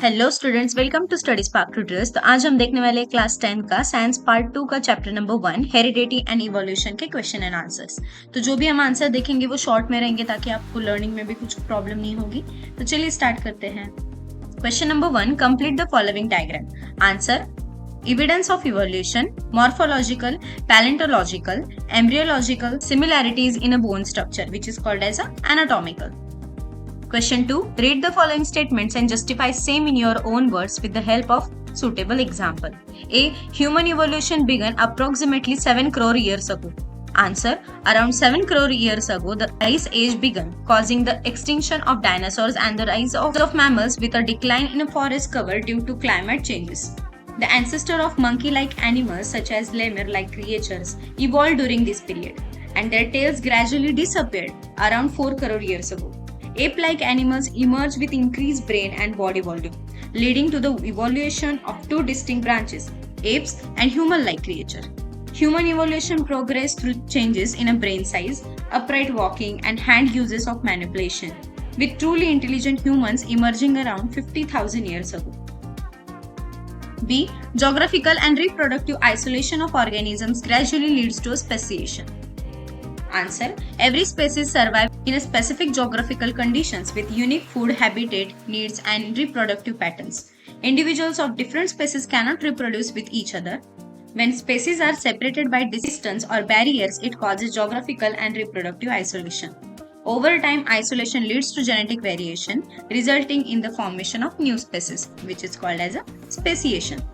Hello students, welcome to Study Spark Tutors. तो आज हम देखने वाले क्लास 10 का साइंस पार्ट 2 का chapter number 1 heredity and evolution के क्वेश्चन एंड आंसर्स। तो जो भी हम आंसर देखेंगे वो शॉर्ट में रहेंगे ताकि आपको लर्निंग में भी कुछ प्रॉब्लम नहीं होगी। तो चलिए स्टार्ट करते हैं। Question number 1, complete the following diagram. Answer: evidence of evolution, morphological, paleontological, embryological similarities in a bone structure, which is called as anatomical. Question 2. Read the following statements and justify same in your own words with the help of suitable example. A. Human evolution began approximately 7 crore years ago. Answer: around 7 crore years ago, the ice age began, causing the extinction of dinosaurs and the rise of mammals with a decline in a forest cover due to climate changes. The ancestor of monkey-like animals such as lemur-like creatures evolved during this period, and their tails gradually disappeared around 4 crore years ago. Ape-like animals emerged with increased brain and body volume, leading to the evolution of two distinct branches, apes and human-like creature. Human evolution progressed through changes in a brain size, upright walking, and hand uses of manipulation, with truly intelligent humans emerging around 50,000 years ago. B. Geographical and reproductive isolation of organisms gradually leads to speciation. Answer: every species survives in a specific geographical conditions with unique food, habitat, needs, and reproductive patterns. Individuals of different species cannot reproduce with each other. When species are separated by distance or barriers, it causes geographical and reproductive isolation. Over time, isolation leads to genetic variation, resulting in the formation of new species, which is called as a speciation.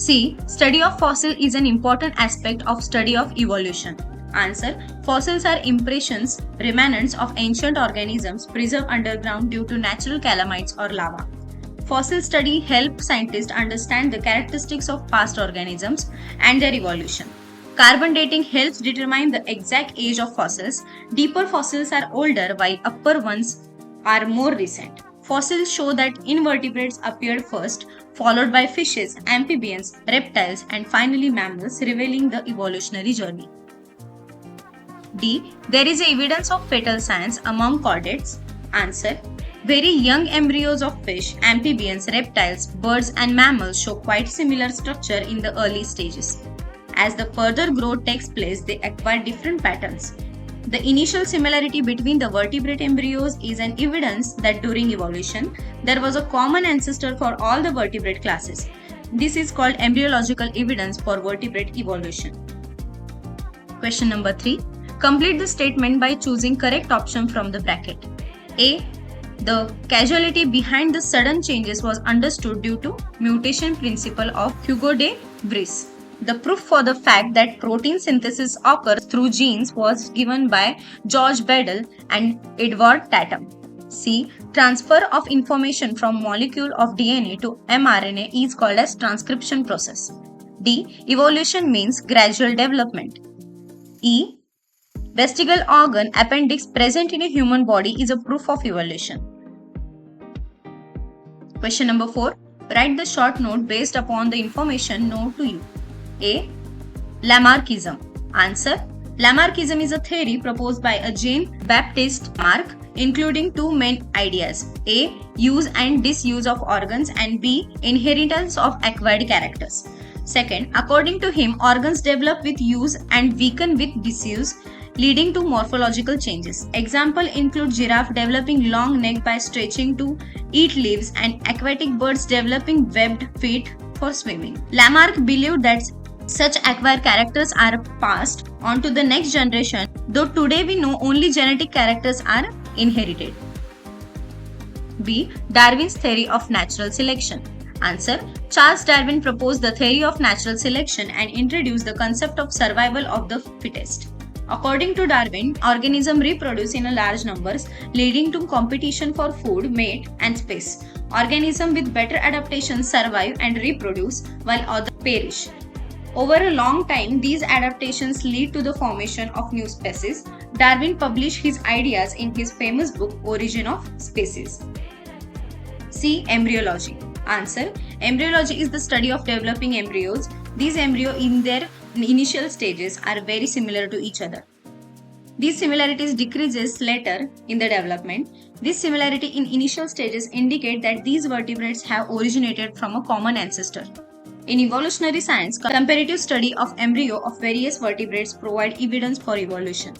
C. Study of fossil is an important aspect of study of evolution. Answer: fossils are impressions, remnants of ancient organisms preserved underground due to natural calamites or lava. Fossil study helps scientists understand the characteristics of past organisms and their evolution. Carbon dating helps determine the exact age of fossils. Deeper fossils are older while upper ones are more recent. Fossils show that invertebrates appeared first, followed by fishes, amphibians, reptiles, and finally mammals, revealing the evolutionary journey. D. There is evidence of fetal science among chordates. Answer: very young embryos of fish, amphibians, reptiles, birds, and mammals show quite similar structure in the early stages. As the further growth takes place, they acquire different patterns. The initial similarity between the vertebrate embryos is an evidence that during evolution, there was a common ancestor for all the vertebrate classes. This is called embryological evidence for vertebrate evolution. Question number 3. Complete the statement by choosing correct option from the bracket. A. The causality behind the sudden changes was understood due to mutation principle of Hugo de Vries. The proof for the fact that protein synthesis occurs through genes was given by George Bedell and Edward Tatum. C. Transfer of information from molecule of DNA to mRNA is called as transcription process. D. Evolution means gradual development. E. Vestigial organ appendix present in a human body is a proof of evolution. Question number 4. Write the short note based upon the information known to you. A. Lamarckism. Answer: Lamarckism is a theory proposed by a Jean-Baptiste Lamarck, including two main ideas: A. Use and disuse of organs, and B. Inheritance of acquired characters. Second, according to him, organs develop with use and weaken with disuse, leading to morphological changes. Example include giraffe developing long neck by stretching to eat leaves, and aquatic birds developing webbed feet for swimming. Lamarck believed that such acquired characters are passed on to the next generation, though today we know only genetic characters are inherited. B. Darwin's theory of natural selection. Answer: Charles Darwin proposed the theory of natural selection and introduced the concept of survival of the fittest. According to Darwin, organisms reproduce in large numbers, leading to competition for food, mate, and space. Organisms with better adaptations survive and reproduce, while others perish. Over a long time, these adaptations lead to the formation of new species. Darwin published his ideas in his famous book, Origin of Species. C. Embryology. Answer: embryology is the study of developing embryos. These embryos in their initial stages are very similar to each other. These similarities decreases later in the development. This similarity in initial stages indicate that these vertebrates have originated from a common ancestor. In evolutionary science, comparative study of embryo of various vertebrates provide evidence for evolution.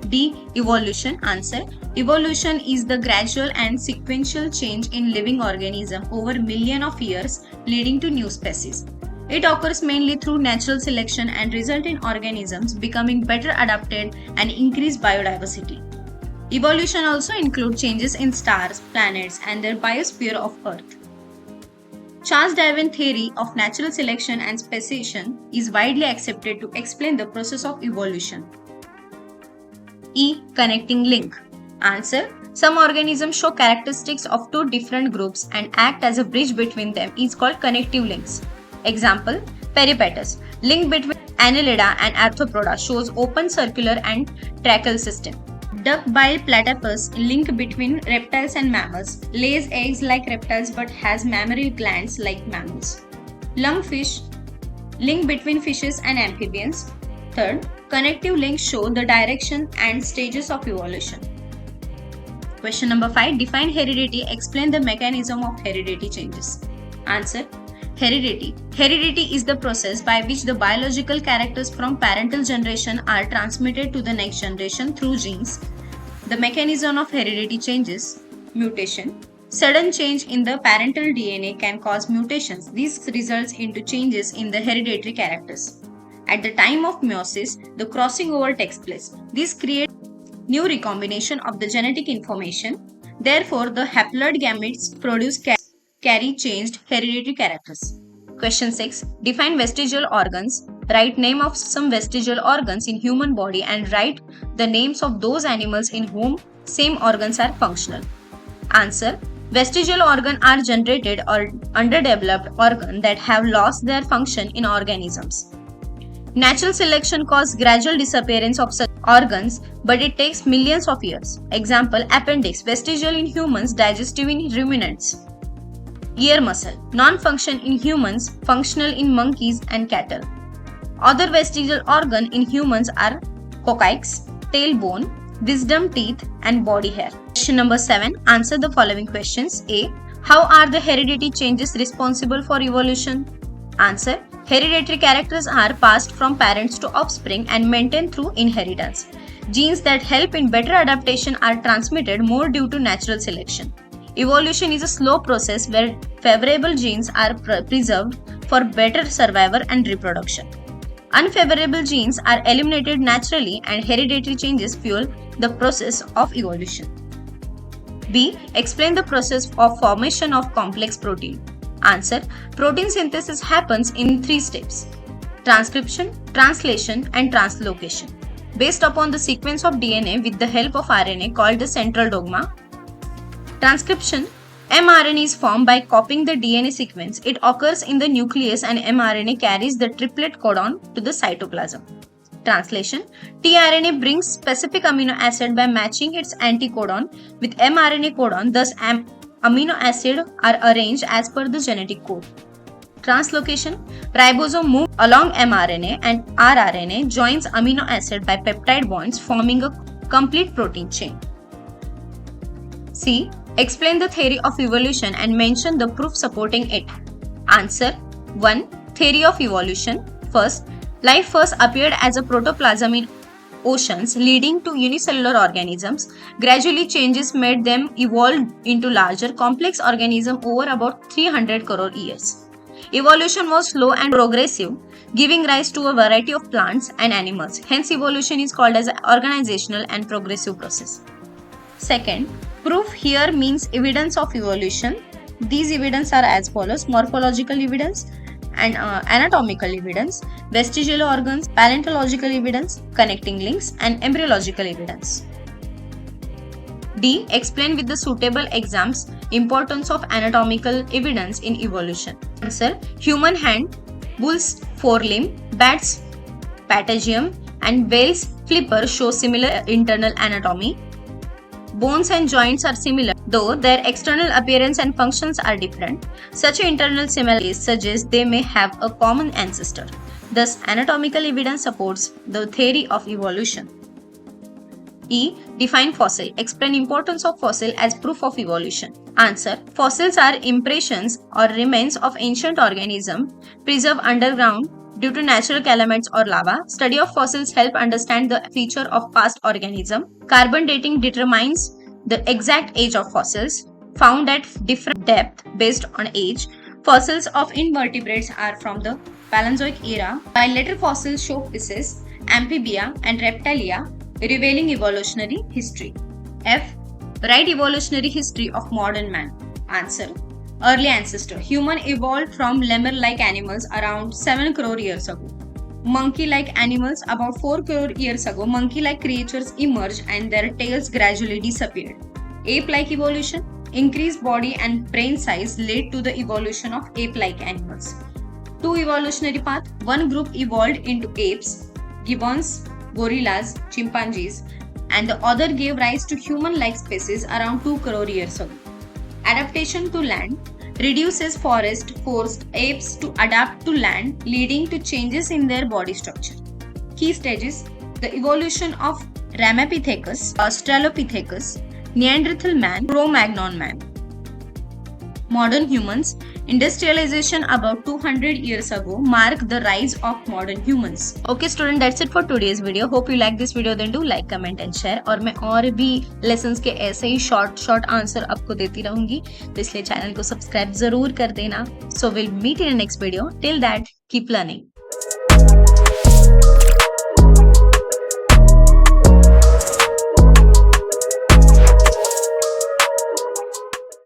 D. Evolution. Answer. Evolution is the gradual and sequential change in living organism over millions of years leading to new species. It occurs mainly through natural selection and results in organisms becoming better adapted and increased biodiversity. Evolution also includes changes in stars, planets, and their biosphere of Earth. Charles Darwin's theory of natural selection and speciation is widely accepted to explain the process of evolution. E. Connecting link. Answer. Some organisms show characteristics of two different groups and act as a bridge between them is called connective links. Example, Peripatus. Link between Annelida and Arthropoda shows open circular and tracheal system. Duck-billed platypus, link between reptiles and mammals, lays eggs like reptiles but has mammary glands like mammals. Lungfish, link between fishes and amphibians. Third, connective links show the direction and stages of evolution. Question number 5. Define heredity. Explain the mechanism of heredity changes. Answer. Heredity. Heredity is the process by which the biological characters from parental generation are transmitted to the next generation through genes. The mechanism of heredity changes. Mutation. Sudden change in the parental DNA can cause mutations. This results into changes in the hereditary characters. At the time of meiosis, the crossing over takes place. This creates new recombination of the genetic information. Therefore, the haploid gametes produce carry changed hereditary characters. Question 6. Define vestigial organs. Write name of some vestigial organs in human body and write the names of those animals in whom same organs are functional. Answer. Vestigial organs are generated or underdeveloped organs that have lost their function in organisms. Natural selection causes gradual disappearance of such organs, but it takes millions of years. Example, appendix, vestigial in humans, digestive in ruminants. Ear muscle, non-function in humans, functional in monkeys and cattle. Other vestigial organs in humans are coccyx, tailbone, wisdom teeth, and body hair. Question number 7. Answer the following questions. A. How are the hereditary changes responsible for evolution? Answer. Hereditary characters are passed from parents to offspring and maintained through inheritance. Genes that help in better adaptation are transmitted more due to natural selection. Evolution is a slow process where favorable genes are preserved for better survival and reproduction. Unfavorable genes are eliminated naturally and hereditary changes fuel the process of evolution. B. Explain the process of formation of complex protein. Answer. Protein synthesis happens in 3 steps: transcription, translation, and translocation. Based upon the sequence of DNA with the help of RNA called the central dogma. Transcription. mRNA is formed by copying the DNA sequence. It occurs in the nucleus and mRNA carries the triplet codon to the cytoplasm. Translation. tRNA brings specific amino acid by matching its anticodon with mRNA codon, thus amino acids are arranged as per the genetic code. Translocation. Ribosome moves along mRNA and rRNA joins amino acid by peptide bonds, forming a complete protein chain. C. Explain the theory of evolution and mention the proof supporting it. Answer. 1. Theory of evolution. First, life first appeared as a protoplasm in oceans, leading to unicellular organisms. Gradually, changes made them evolve into larger, complex organisms over about 300 crore years. Evolution was slow and progressive, giving rise to a variety of plants and animals. Hence, evolution is called as an organizational and progressive process. Second, proof here means evidence of evolution. These evidence are as follows: morphological evidence and anatomical evidence, vestigial organs, paleontological evidence, connecting links, and embryological evidence. D. Explain with the suitable examples importance of anatomical evidence in evolution. Answer. Human hand, bull's forelimb, bat's patagium, and whale's flipper show similar internal anatomy. Bones and joints are similar, though their external appearance and functions are different. Such internal similarities suggest they may have a common ancestor. Thus, anatomical evidence supports the theory of evolution. E. Define fossil. Explain importance of fossil as proof of evolution. Answer. Fossils are impressions or remains of ancient organism preserved underground due to natural calamities or lava. Study of fossils help understand the feature of past organism. Carbon dating determines the exact age of fossils found at different depth based on age. Fossils of invertebrates are from the Paleozoic era, while later fossils show fishes, amphibia, and reptilia, revealing evolutionary history. F. Write evolutionary history of modern man. Answer. Early ancestor. Human evolved from lemur-like animals around 7 crore years ago. Monkey-like animals about 4 crore years ago. Monkey-like creatures emerged and their tails gradually disappeared. Ape-like evolution. Increased body and brain size led to the evolution of ape-like animals. Two evolutionary paths. One group evolved into apes, gibbons, gorillas, chimpanzees, and the other gave rise to human-like species around 2 crore years ago. Adaptation to land reduces forest forced apes to adapt to land, leading to changes in their body structure. Key stages: the evolution of Ramapithecus, Australopithecus, Neanderthal man, Cro-Magnon man. Modern humans. Industrialization about 200 years ago marked the rise of modern humans. Okay student, that's it for today's video. Hope you like this video. Then do like, comment and share. और मैं और भी lessons के ऐसे ही short answer आपको देती रहूंगी, तो इसलिए चैनल को सब्सक्राइब जरूर कर देना. So we'll meet in the next video. Till that, keep learning.